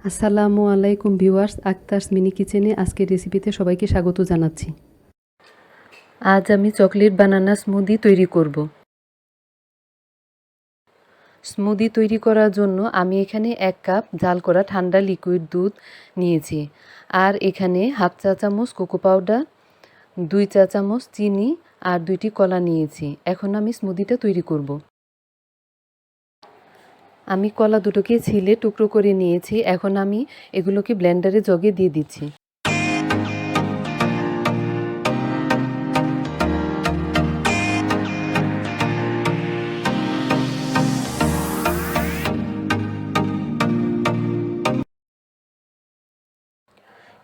আসসালামু আলাইকুম viewers, আক্তারস mini কিচেনে আজকের রেসিপিতে সবাইকে স্বাগত জানাচ্ছি। আজ আমি চকলেট বানানা স্মুদি তৈরি করব। স্মুদি তৈরি করার জন্য আমি এখানে 1 কাপ জাল করা ঠান্ডা লিকুইড দুধ নিয়েছি, আর এখানে হাফ চা চামচ কোকো পাউডার, 2 চা চামচ চিনি আর 2টি কলা নিয়েছি। এখন আমি স্মুদিটা তৈরি করব। আমি কলা দুটোকে ছিলে টুকরো করে নিয়েছি। এখন আমি এগুলোকে ব্লেন্ডারে জগে দিয়ে দিচ্ছি।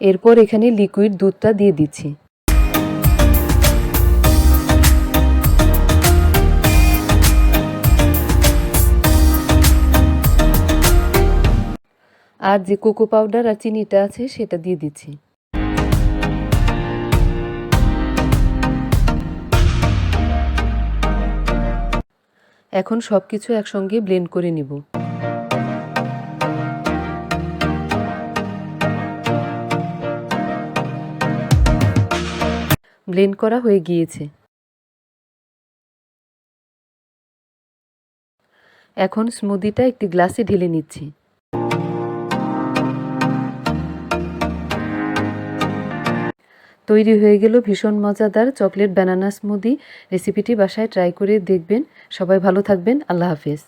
এরপর এখানে লিকুইড দুধটা দিয়ে দিচ্ছি। আর যে কোকো পাউডার আর চিনিটা আছে সেটা দিয়ে দিচ্ছি। এখন সব কিছু একসঙ্গে ব্লেন্ড করে নিব। ব্লেন্ড করা হয়ে গিয়েছে। এখন স্মুদিটা একটি গ্লাসে ঢেলে নিচ্ছি। তৈরি হয়ে গেল ভীষণ মজাদার চকলেট বানানা স্মুদি। রেসিপিটি বাসায় ট্রাই করে দেখবেন। সবাই ভালো থাকবেন। আল্লাহ হাফেজ।